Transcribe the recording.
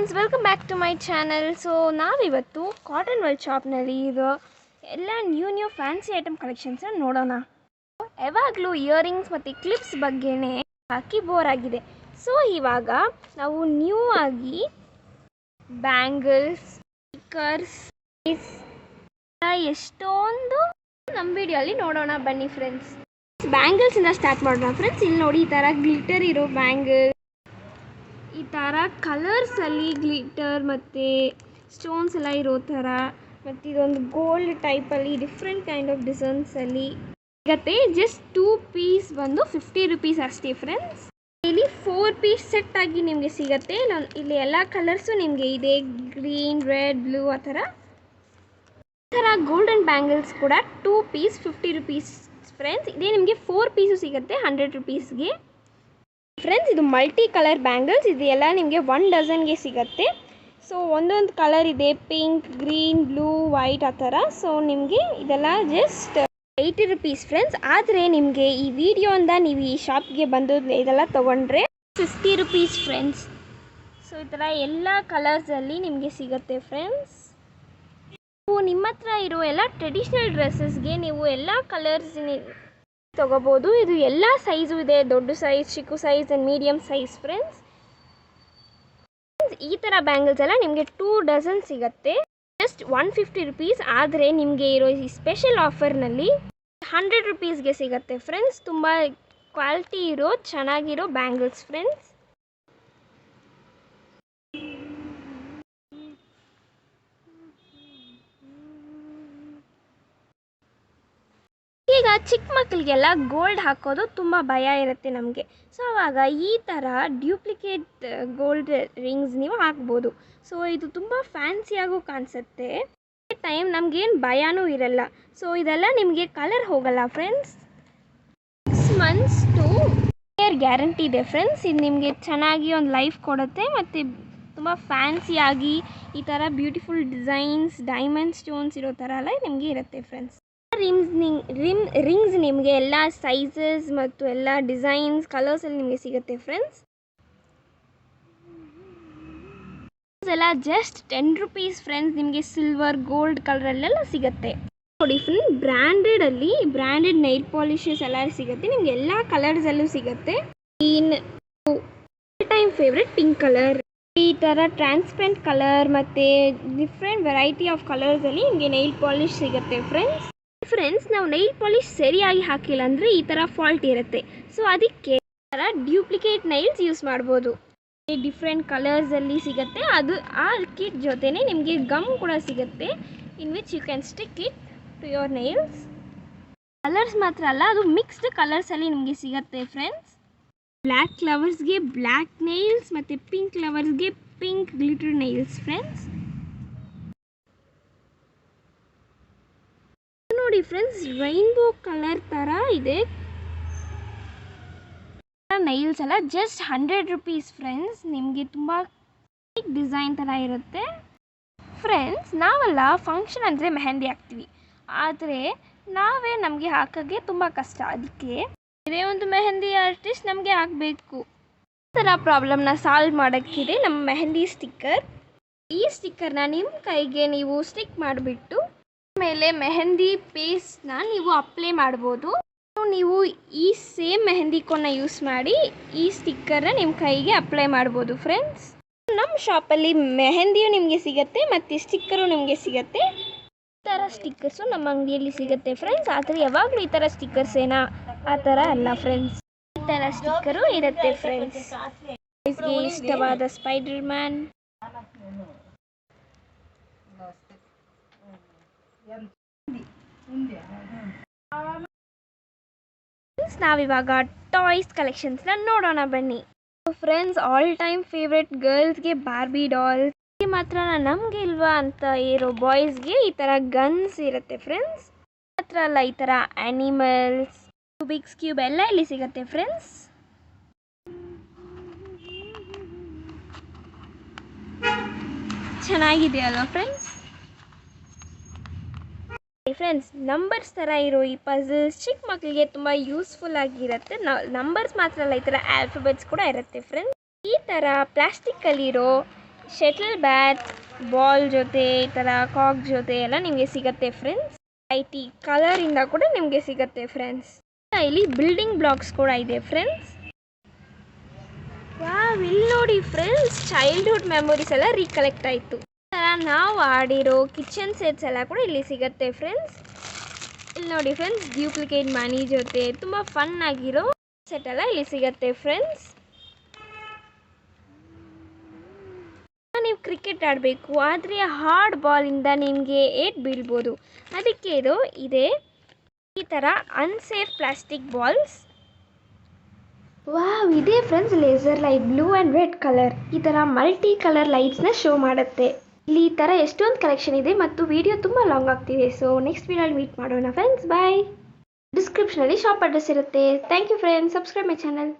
Friends, welcome back to my channel. So ನಾವಿವತ್ತು cotton world ಶಾಪ್ನಲ್ಲಿ ಇರೋ ಎಲ್ಲ ನ್ಯೂ ಫ್ಯಾನ್ಸಿ ಐಟಮ್ ಕಲೆಕ್ಷನ್ಸ್ನ ನೋಡೋಣ. ಯಾವಾಗಲೂ ಇಯರಿಂಗ್ಸ್ ಮತ್ತು ಕ್ಲಿಪ್ಸ್ ಬಗ್ಗೆನೇ ಹಾಕಿ ಬೋರ್ ಆಗಿದೆ. ಸೊ ಇವಾಗ ನಾವು ನ್ಯೂ ಆಗಿ ಬ್ಯಾಂಗಲ್ಸ್, ಸ್ಟಿಕ್ಕರ್ಸ್ ಎಷ್ಟೊಂದು ನಮ್ಮ ವಿಡಿಯೋಲಿ ನೋಡೋಣ ಬನ್ನಿ ಫ್ರೆಂಡ್ಸ್. ಬ್ಯಾಂಗಲ್ಸಿಂದ ಸ್ಟಾರ್ಟ್ ಮಾಡೋಣ ಫ್ರೆಂಡ್ಸ್. ಇಲ್ಲಿ ನೋಡಿ, ಈ ಥರ ಗ್ಲಿಟರ್ ಇರೋ ಬ್ಯಾಂಗಲ್, ಈ ಥರ ಕಲರ್ಸಲ್ಲಿ ಗ್ಲಿಟರ್ ಮತ್ತು ಸ್ಟೋನ್ಸ್ ಎಲ್ಲ ಇರೋ ಥರ, ಮತ್ತು ಇದೊಂದು ಗೋಲ್ಡ್ ಟೈಪಲ್ಲಿ ಡಿಫ್ರೆಂಟ್ ಕೈಂಡ್ ಆಫ್ ಡಿಸೈನ್ಸಲ್ಲಿ ಸಿಗುತ್ತೆ. ಜಸ್ಟ್ 2 ಪೀಸ್ ಬಂದು 50 ರುಪೀಸ್ ಅಷ್ಟೇ ಫ್ರೆಂಡ್ಸ್. ಇಲ್ಲಿ 4 ಪೀಸ್ ಸೆಟ್ ಆಗಿ ನಿಮಗೆ ಸಿಗುತ್ತೆ. ಇಲ್ಲಿ ಎಲ್ಲ ಕಲರ್ಸು ನಿಮಗೆ ಇದೆ, ಗ್ರೀನ್, ರೆಡ್, ಬ್ಲೂ ಆ ಥರ. ಈ ಥರ ಗೋಲ್ಡನ್ ಬ್ಯಾಂಗಲ್ಸ್ ಕೂಡ 2 ಪೀಸ್ 50 ರುಪೀಸ್ ಫ್ರೆಂಡ್ಸ್. ಇದೇ ನಿಮಗೆ 4 ಪೀಸು ಸಿಗುತ್ತೆ 100 ರುಪೀಸ್ಗೆ ಫ್ರೆಂಡ್ಸ್. ಇದು ಮಲ್ಟಿ ಕಲರ್ ಬ್ಯಾಂಗಲ್ಸ್, ಇದೆಲ್ಲ ನಿಮಗೆ 1 ಡಜನ್ಗೆ ಸಿಗುತ್ತೆ. ಸೊ ಒಂದೊಂದು ಕಲರ್ ಇದೆ, ಪಿಂಕ್, ಗ್ರೀನ್, ಬ್ಲೂ, ವೈಟ್ ಆ ಥರ. ಸೊ ನಿಮಗೆ ಇದೆಲ್ಲ ಜಸ್ಟ್ 80 ರುಪೀಸ್ ಫ್ರೆಂಡ್ಸ್. ಆದರೆ ನಿಮಗೆ ಈ ವಿಡಿಯೋಯಿಂದ ನೀವು ಈ ಶಾಪ್ಗೆ ಬಂದು ಇದೆಲ್ಲ ತೊಗೊಂಡ್ರೆ 50 ರುಪೀಸ್ ಫ್ರೆಂಡ್ಸ್. ಸೊ ಈ ಥರ ಎಲ್ಲ ಕಲರ್ಸಲ್ಲಿ ನಿಮಗೆ ಸಿಗುತ್ತೆ ಫ್ರೆಂಡ್ಸ್. ನೀವು ನಿಮ್ಮ ಹತ್ರ ಇರೋ ಎಲ್ಲ ಟ್ರೆಡಿಷ್ನಲ್ ಡ್ರೆಸ್ಸಸ್ಗೆ ನೀವು ಎಲ್ಲ ಕಲರ್ಸ್ ತೊಗೋಬೋದು. ಇದು ಎಲ್ಲ ಸೈಜು ಇದೆ, ದೊಡ್ಡ ಸೈಜ್, ಚಿಕ್ಕ size and medium size friends. ಈ ಥರ ಬ್ಯಾಂಗಲ್ಸ್ ಎಲ್ಲ ನಿಮಗೆ 2 ಡಜನ್ ಸಿಗುತ್ತೆ ಜಸ್ಟ್ 150 ರುಪೀಸ್. ಆದರೆ ನಿಮಗೆ ಇರೋ ಈ ಸ್ಪೆಷಲ್ ಆಫರ್ನಲ್ಲಿ 100 ರುಪೀಸ್ಗೆ ಸಿಗುತ್ತೆ ಫ್ರೆಂಡ್ಸ್. ತುಂಬ ಕ್ವಾಲಿಟಿ ಇರೋ ಚೆನ್ನಾಗಿರೋ ಬ್ಯಾಂಗಲ್ಸ್ ಫ್ರೆಂಡ್ಸ್. ಈಗ ಚಿಕ್ಕ ಮಕ್ಕಳಿಗೆಲ್ಲ ಗೋಲ್ಡ್ ಹಾಕೋದು ತುಂಬ ಭಯ ಇರುತ್ತೆ ನಮಗೆ. ಸೊ ಆವಾಗ ಈ ಥರ ಡ್ಯೂಪ್ಲಿಕೇಟ್ ಗೋಲ್ಡ್ ರಿಂಗ್ಸ್ ನೀವು ಹಾಕ್ಬೋದು. ಸೊ ಇದು ತುಂಬ ಫ್ಯಾನ್ಸಿಯಾಗೂ ಕಾಣಿಸುತ್ತೆ, ಟೈಮ್ ನಮಗೇನು ಭಯನೂ ಇರಲ್ಲ. ಸೊ ಇದೆಲ್ಲ ನಿಮಗೆ ಕಲರ್ ಹೋಗಲ್ಲ friends. 6 months to year guarantee ಇದೆ ಫ್ರೆಂಡ್ಸ್. ಇದು ನಿಮಗೆ ಚೆನ್ನಾಗಿ ಒಂದು ಲೈಫ್ ಕೊಡುತ್ತೆ ಮತ್ತು ತುಂಬ ಫ್ಯಾನ್ಸಿಯಾಗಿ ಈ ಥರ ಬ್ಯೂಟಿಫುಲ್ ಡಿಸೈನ್ಸ್, ಡೈಮಂಡ್ ಸ್ಟೋನ್ಸ್ ಇರೋ ಥರ ಎಲ್ಲ ನಿಮಗೆ ಇರುತ್ತೆ ಫ್ರೆಂಡ್ಸ್. ರಿಂಗ್ಸ್ ನಿಮಗೆ ಎಲ್ಲ ಸೈಜಸ್ ಮತ್ತು ಎಲ್ಲ ಡಿಸೈನ್ಸ್, ಕಲರ್ಸಲ್ಲಿ ನಿಮಗೆ ಸಿಗುತ್ತೆ ಫ್ರೆಂಡ್ಸ್. ಎಲ್ಲ ಜಸ್ಟ್ 10 ರುಪೀಸ್ ಫ್ರೆಂಡ್ಸ್. ನಿಮಗೆ ಸಿಲ್ವರ್, ಗೋಲ್ಡ್ ಕಲರಲ್ಲೆಲ್ಲ ಸಿಗುತ್ತೆ ನೋಡಿ. ಫುಲ್ ಬ್ರ್ಯಾಂಡೆಡ್ ನೈಲ್ ಪಾಲಿಷಸ್ ಎಲ್ಲ ಸಿಗುತ್ತೆ ನಿಮಗೆ. ಎಲ್ಲ ಕಲರ್ಸಲ್ಲೂ ಸಿಗುತ್ತೆ. Green, time favourite pink colour, ಈ ಥರ ಟ್ರಾನ್ಸ್ಪರೆಂಟ್ ಕಲರ್ ಮತ್ತು ಡಿಫ್ರೆಂಟ್ ವೆರೈಟಿ ಆಫ್ ಕಲರ್ಸಲ್ಲಿ ನಿಮಗೆ ನೈಲ್ ಪಾಲಿಷ್ ಸಿಗುತ್ತೆ ಫ್ರೆಂಡ್ಸ್. ನಾವು ನೈಲ್ ಪಾಲಿಷ್ ಸರಿಯಾಗಿ ಹಾಕಿಲ್ಲ ಅಂದರೆ ಈ ಥರ ಫಾಲ್ಟ್ ಇರುತ್ತೆ. ಸೊ ಅದಕ್ಕೆ ಈ ಥರ ಡ್ಯೂಪ್ಲಿಕೇಟ್ ನೈಲ್ಸ್ ಯೂಸ್ ಮಾಡ್ಬೋದು. ಡಿಫ್ರೆಂಟ್ ಕಲರ್ಸಲ್ಲಿ ಸಿಗುತ್ತೆ. ಅದು ಆ ಕಿಟ್ ಜೊತೆನೇ ನಿಮಗೆ ಗಮ್ ಕೂಡ ಸಿಗುತ್ತೆ, in which you can stick it to your nails. Colours ಮಾತ್ರ ಅಲ್ಲ, ಅದು ಮಿಕ್ಸ್ಡ್ ಕಲರ್ಸಲ್ಲಿ ನಿಮಗೆ ಸಿಗುತ್ತೆ ಫ್ರೆಂಡ್ಸ್. ಬ್ಲ್ಯಾಕ್ ಲವರ್ಸ್ಗೆ ಬ್ಲ್ಯಾಕ್ ನೈಲ್ಸ್ ಮತ್ತು ಪಿಂಕ್ ಲವರ್ಸ್ಗೆ ಪಿಂಕ್ ಗ್ಲಿಟರ್ ನೈಲ್ಸ್ ಫ್ರೆಂಡ್ಸ್. ನೋಡಿ ಫ್ರೆಂಡ್ಸ್, ರೈನ್ಬೋ ಕಲರ್ ಥರ ಇದೆ ನೈಲ್ಸ್ ಎಲ್ಲ ಜಸ್ಟ್ 100 ರುಪೀಸ್ ಫ್ರೆಂಡ್ಸ್. ನಿಮಗೆ ತುಂಬ ಡಿಸೈನ್ ಥರ ಇರುತ್ತೆ ಫ್ರೆಂಡ್ಸ್. ನಾವೆಲ್ಲ ಫಂಕ್ಷನ್ ಅಂದರೆ ಮೆಹಂದಿ ಹಾಕ್ತೀವಿ, ಆದರೆ ನಮಗೆ ಹಾಕೋಕ್ಕೆ ತುಂಬ ಕಷ್ಟ. ಅದಕ್ಕೆ ಇದೇ ಒಂದು ಮೆಹಂದಿ ಆರ್ಟಿಸ್ಟ್ ನಮಗೆ ಹಾಕಬೇಕು. ಈ ಥರ ಪ್ರಾಬ್ಲಮ್ನ ಸಾಲ್ವ್ ಮಾಡೋಕ್ಕಿದೆ ನಮ್ಮ ಮೆಹಂದಿ ಸ್ಟಿಕ್ಕರ್. ಈ ಸ್ಟಿಕ್ಕರ್ನ ನಿಮ್ಮ ಕೈಗೆ ನೀವು ಸ್ಟಿಕ್ ಮಾಡಿಬಿಟ್ಟು ಮೇಲೆ ಮೆಹಂದಿ ಪೇಸ್ಟ್ನ ನೀವು ಅಪ್ಲೈ ಮಾಡ್ಬೋದು. ನೀವು ಈ ಸೇಮ್ ಮೆಹಂದಿ ಕೋನ್ನ ಯೂಸ್ ಮಾಡಿ ಈ ಸ್ಟಿಕ್ಕರ್ನ ನಿಮ್ಮ ಕೈಗೆ ಅಪ್ಲೈ ಮಾಡ್ಬೋದು ಫ್ರೆಂಡ್ಸ್. ನಮ್ಮ ಶಾಪಲ್ಲಿ ಮೆಹಂದಿಯು ನಿಮಗೆ ಸಿಗುತ್ತೆ ಮತ್ತು ಸ್ಟಿಕ್ಕರು ನಿಮಗೆ ಸಿಗುತ್ತೆ. ಈ ಥರ ಸ್ಟಿಕ್ಕರ್ಸು ನಮ್ಮ ಅಂಗಡಿಯಲ್ಲಿ ಸಿಗುತ್ತೆ ಫ್ರೆಂಡ್ಸ್. ಆದರೆ ಯಾವಾಗಲೂ ಈ ಥರ ಸ್ಟಿಕ್ಕರ್ಸ್ ಆ ಥರ ಅಲ್ಲ ಫ್ರೆಂಡ್ಸ್. ಈ ಥರ ಸ್ಟಿಕ್ಕರು ಇರುತ್ತೆ ಫ್ರೆಂಡ್ಸ್. ಇಷ್ಟವಾದ ಸ್ಪೈಡರ್ ಮ್ಯಾನ್, ನಾವಿವಾಗ ಟಾಯ್ಸ್ ಕಲೆಕ್ಷನ್ಸ್ನ ನೋಡೋಣ ಬನ್ನಿ ಫ್ರೆಂಡ್ಸ್. ಆಲ್ ಟೈಮ್ ಫೇವ್ರೆಟ್ ಗರ್ಲ್ಸ್ಗೆ ಬಾರ್ಬಿ ಡಾಲ್ಸ್ ಮಾತ್ರ, ನಮಗೆ ಇಲ್ವಾ ಅಂತ ಇರೋ ಬಾಯ್ಸ್ಗೆ ಈ ಥರ ಗನ್ಸ್ ಇರುತ್ತೆ ಫ್ರೆಂಡ್ಸ್. ಮಾತ್ರ ಅಲ್ಲ, ಈ ಥರ ಆ್ಯನಿಮಲ್ಸ್, ರೂಬಿಕ್ಸ್ ಕ್ಯೂಬ್ ಎಲ್ಲ ಇಲ್ಲಿ ಸಿಗುತ್ತೆ ಫ್ರೆಂಡ್ಸ್. ಚೆನ್ನಾಗಿದೆಯಲ್ವ ಫ್ರೆಂಡ್ಸ್. ಫ್ರೆಂಡ್ಸ್, ನಂಬರ್ಸ್ ಥರ ಇರೋ ಈ ಪಝಲ್ಸ್ ಚಿಕ್ಕ ಮಕ್ಕಳಿಗೆ ತುಂಬ ಯೂಸ್ಫುಲ್ ಆಗಿರುತ್ತೆ. ನಂಬರ್ಸ್ ಮಾತ್ರ ಅಲ್ಲ, ಈ ಥರ ಆಲ್ಫಾಬೆಟ್ಸ್ ಕೂಡ ಇರುತ್ತೆ ಫ್ರೆಂಡ್ಸ್. ಈ ಥರ ಪ್ಲಾಸ್ಟಿಕ್ಕಲ್ಲಿರೋ ಶಟಲ್ ಬ್ಯಾಟ್ ಬಾಲ್ ಜೊತೆ ಈ ಥರ ಕಾಕ್ ಜೊತೆ ಎಲ್ಲ ನಿಮಗೆ ಸಿಗುತ್ತೆ ಫ್ರೆಂಡ್ಸ್. ಐಟಿ ಕಲರಿಂದ ಕೂಡ ನಿಮಗೆ ಸಿಗುತ್ತೆ ಫ್ರೆಂಡ್ಸ್. ಇಲ್ಲಿ ಬಿಲ್ಡಿಂಗ್ ಬ್ಲಾಕ್ಸ್ ಕೂಡ ಇದೆ ಫ್ರೆಂಡ್ಸ್. ಇಲ್ಲಿ ನೋಡಿ ಫ್ರೆಂಡ್ಸ್, ಚೈಲ್ಡ್ಹುಡ್ ಮೆಮೊರೀಸ್ ಎಲ್ಲ ರೀಕಲೆಕ್ಟ್ ಆಯಿತು. ಈ ಥರ ನಾವು ಆಡಿರೋ ಕಿಚನ್ ಸೆಟ್ಸ್ ಎಲ್ಲ ಕೂಡ ಇಲ್ಲಿ ಸಿಗುತ್ತೆ ಫ್ರೆಂಡ್ಸ್. ಇಲ್ಲಿ ನೋಡಿ ಫ್ರೆಂಡ್ಸ್, ಡ್ಯೂಪ್ಲಿಕೇಟ್ ಮನಿ ಜೊತೆ ತುಂಬ ಫನ್ ಆಗಿರೋ ಸೆಟ್ ಎಲ್ಲ ಇಲ್ಲಿ ಸಿಗುತ್ತೆ ಫ್ರೆಂಡ್ಸ್. ನೀವು ಕ್ರಿಕೆಟ್ ಆಡಬೇಕು, ಆದರೆ ಹಾರ್ಡ್ ಬಾಲಿಂದ ನಿಮಗೆ ಏಟ್ ಬೀಳ್ಬೋದು. ಅದಕ್ಕೆ ಇದು ಇದೆ ಈ ಥರ ಅನ್ಸೇಫ್ ಪ್ಲಾಸ್ಟಿಕ್ ಬಾಲ್ಸ್. ಇದೇ friends laser light, blue and red colour. ಈ ಥರ ಮಲ್ಟಿ ಕಲರ್ ಲೈಟ್ಸ್ನ ಶೋ ಮಾಡುತ್ತೆ. ಇಲ್ಲಿ ಈ ಥರ ಎಷ್ಟೊಂದು ಕಲೆಕ್ಷನ್ ಇದೆ ಮತ್ತು ವಿಡಿಯೋ ತುಂಬ ಲಾಂಗ್ ಆಗ್ತಿದೆ. ಸೊ ನೆಕ್ಸ್ಟ್ ವಿಡಿಯೋಲಿ ಮೀಟ್ ಮಾಡೋಣ ಫ್ರೆಂಡ್ಸ್. ಬಾಯ್. ಡಿಸ್ಕ್ರಿಪ್ಷನಲ್ಲಿ ಶಾಪ್ ಅಡ್ರೆಸ್ ಇರುತ್ತೆ. Thank you friends. Subscribe my channel.